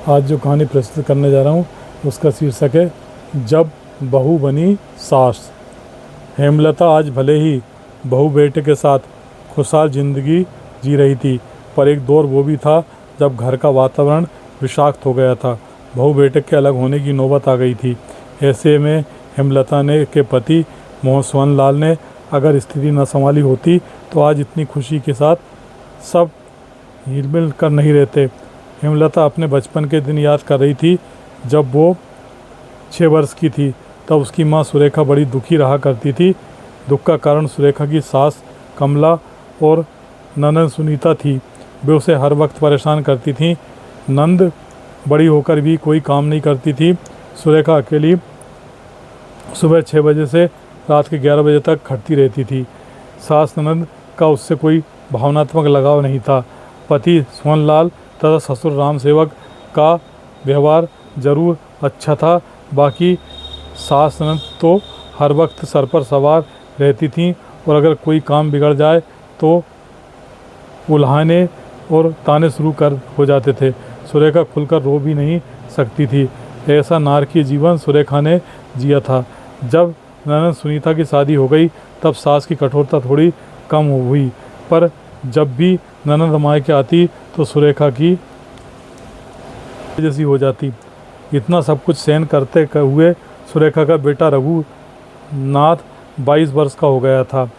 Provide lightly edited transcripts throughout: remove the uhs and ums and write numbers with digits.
आज जो कहानी प्रस्तुत करने जा रहा हूँ उसका शीर्षक है जब बहू बनी सास। हेमलता आज भले ही बहू बेटे के साथ खुशहाल जिंदगी जी रही थी, पर एक दौर वो भी था जब घर का वातावरण विषाक्त हो गया था। बहू बेटे के अलग होने की नौबत आ गई थी। ऐसे में हेमलता ने के पति मोहन सोहन लाल ने अगर स्थिति न संभाली होती तो आज इतनी खुशी के साथ सब हिलमिल कर नहीं रहते। हेमलता अपने बचपन के दिन याद कर रही थी। जब वो 6 वर्ष की थी तब उसकी माँ सुरेखा बड़ी दुखी रहा करती थी। दुख का कारण सुरेखा की सास कमला और ननद सुनीता थी। वे उसे हर वक्त परेशान करती थीं। नंद बड़ी होकर भी कोई काम नहीं करती थी। सुरेखा अकेली सुबह 6 बजे से रात के 11 बजे तक खटती रहती थी। सास ननद का उससे कोई भावनात्मक लगाव नहीं था। पति सोहनलाल तथा ससुर राम सेवक का व्यवहार जरूर अच्छा था, बाकी सास ननद तो हर वक्त सर पर सवार रहती थीं और अगर कोई काम बिगड़ जाए तो उल्हाने और ताने शुरू हो जाते थे। सुरेखा खुलकर रो भी नहीं सकती थी। ऐसा नारकीय जीवन सुरेखा ने जिया था। जब ननद सुनीता की शादी हो गई तब सास की कठोरता थोड़ी कम हुई, पर जब भी ननद मायके आती तो सुरेखा की जैसी हो जाती। इतना सब कुछ सहन करते हुए सुरेखा का बेटा रघुनाथ 22 वर्ष का हो गया था,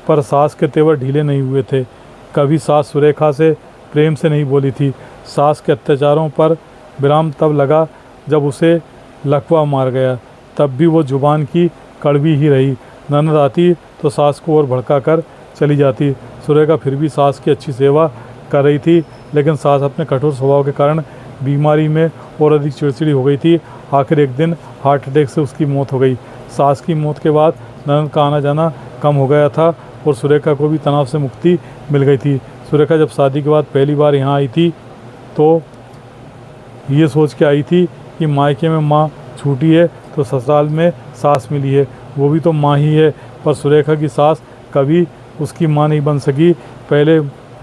पर सास के तेवर ढीले नहीं हुए थे। कभी सास सुरेखा से प्रेम से नहीं बोली थी। सास के अत्याचारों पर विराम तब लगा जब उसे लकवा मार गया, तब भी वो जुबान की कड़वी ही रही। ननद आती तो सास को और भड़का कर चली जाती। सुरेखा फिर भी सास की अच्छी सेवा कर रही थी, लेकिन सास अपने कठोर स्वभाव के कारण बीमारी में और अधिक चिड़चिड़ी हो गई थी। आखिर एक दिन हार्ट अटैक से उसकी मौत हो गई। सास की मौत के बाद ननद का आना जाना कम हो गया था और सुरेखा को भी तनाव से मुक्ति मिल गई थी। सुरेखा जब शादी के बाद पहली बार यहाँ आई थी तो ये सोच के आई थी कि मायके में माँ छूटी है तो ससुराल में सास मिली है, वो भी तो माँ ही है। पर सुरेखा की सास कभी उसकी माँ नहीं बन सकी, पहले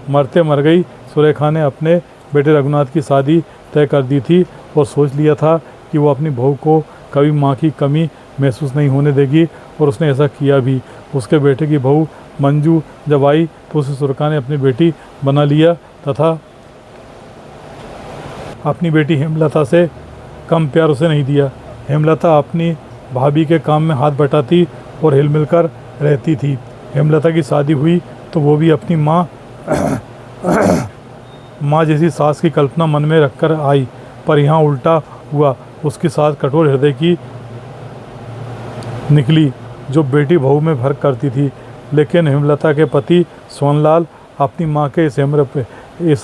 मरते मर गई। सुरेखा ने अपने बेटे रघुनाथ की शादी तय कर दी थी और सोच लिया था कि वो अपनी बहू को कभी माँ की कमी महसूस नहीं होने देगी, और उसने ऐसा किया भी। उसके बेटे की बहू मंजू जब आई तो उसे सुरेखा ने अपनी बेटी बना लिया तथा अपनी बेटी हेमलता से कम प्यार उसे नहीं दिया। हेमलता अपनी भाभी के काम में हाथ बटाती और हिलमिल कर रहती थी। हेमलता की शादी हुई तो वो भी अपनी माँ जैसी सास की कल्पना मन में रखकर आई, पर यहाँ उल्टा हुआ। उसकी सास कठोर हृदय की निकली जो बेटी बहू में फर्क करती थी। लेकिन हेमलता के पति सोहनलाल अपनी माँ के इस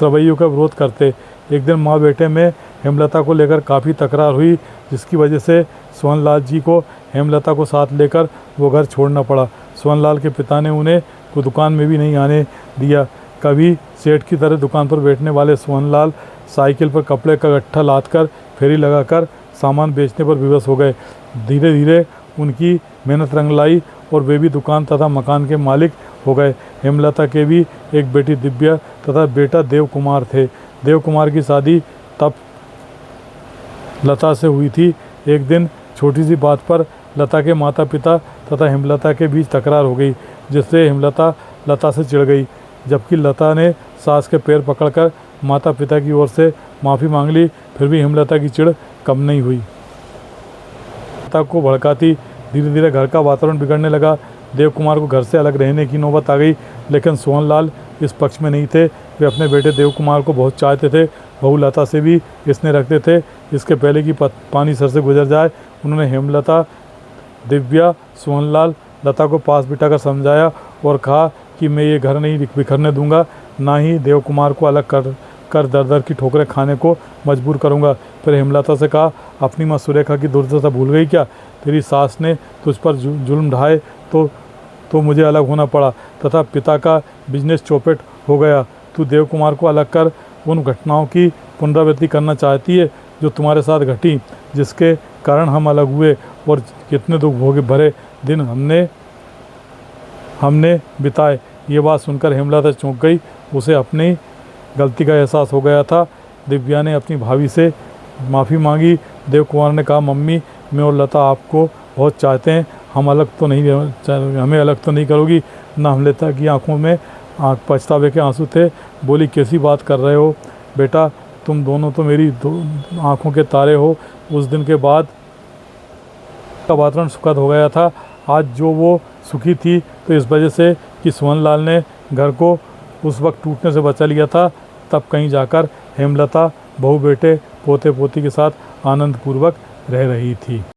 रवैये का विरोध करते। एक दिन माँ बेटे में हेमलता को लेकर काफ़ी तकरार हुई, जिसकी वजह से सोहनलाल जी को हेमलता को साथ लेकर वो घर छोड़ना पड़ा। सोहनलाल के पिता ने उन्हें कोई दुकान में भी नहीं आने दिया। कभी सेठ की तरह दुकान पर बैठने वाले सोहनलाल साइकिल पर कपड़े का गट्ठा लाद कर फेरी लगाकर सामान बेचने पर विवश हो गए। धीरे धीरे उनकी मेहनत रंग लाई और वे भी दुकान तथा मकान के मालिक हो गए। हेमलता के भी एक बेटी दिव्या तथा बेटा देव कुमार थे। देव कुमार की शादी तब लता से हुई थी। एक दिन छोटी सी बात पर लता के माता पिता तथा हेमलता के बीच तकरार हो गई, जिससे हेमलता लता से चिढ़ गई। जबकि लता ने सास के पैर पकड़कर माता पिता की ओर से माफ़ी मांग ली, फिर भी हेमलता की चिढ़ कम नहीं हुई। लता को भड़काती धीरे धीरे घर का वातावरण बिगड़ने लगा। देव कुमार को घर से अलग रहने की नौबत आ गई, लेकिन सोहनलाल इस पक्ष में नहीं थे। वे अपने बेटे देव कुमार को बहुत चाहते थे। बहू लता से भी इसने रखते थे। इसके पहले कि पानी सर से गुजर जाए, उन्होंने हेमलता, दिव्या, सोहनलाल, लता को पास बिठाकर समझाया और कहा कि मैं ये घर नहीं बिखरने दूंगा, ना ही देव कुमार को अलग कर दर दर की ठोकरें खाने को मजबूर करूंगा। फिर हेमलता से कहा, अपनी माँ सुरेखा की दुर्दशा भूल गई क्या? तेरी सास ने तुझ पर जुल्म ढाए तो मुझे अलग होना पड़ा तथा पिता का बिजनेस चौपट हो गया। तू देव कुमार को अलग कर उन घटनाओं की पुनरावृत्ति करना चाहती है जो तुम्हारे साथ घटी, जिसके कारण हम अलग हुए, और कितने दुख भरे दिन हमने बिताए। ये बात सुनकर हेमलता चौंक गई। उसे अपनी गलती का एहसास हो गया था। दिव्या ने अपनी भाभी से माफ़ी मांगी। देव कुमार ने कहा, मम्मी मैं और लता आपको बहुत चाहते हैं, हमें अलग तो नहीं करोगी ना। हम लता की आंखों में पछतावे के आंसू थे। बोली, कैसी बात कर रहे हो बेटा, तुम दोनों तो मेरी आंखों के तारे हो। उस दिन के बाद का वातावरण सुखद हो गया था। आज जो वो सुखी थी तो इस वजह से कि सोहनलाल ने घर को उस वक्त टूटने से बचा लिया था। तब कहीं जाकर हेमलता बहू बेटे पोते पोती के साथ आनंदपूर्वक रह रही थी।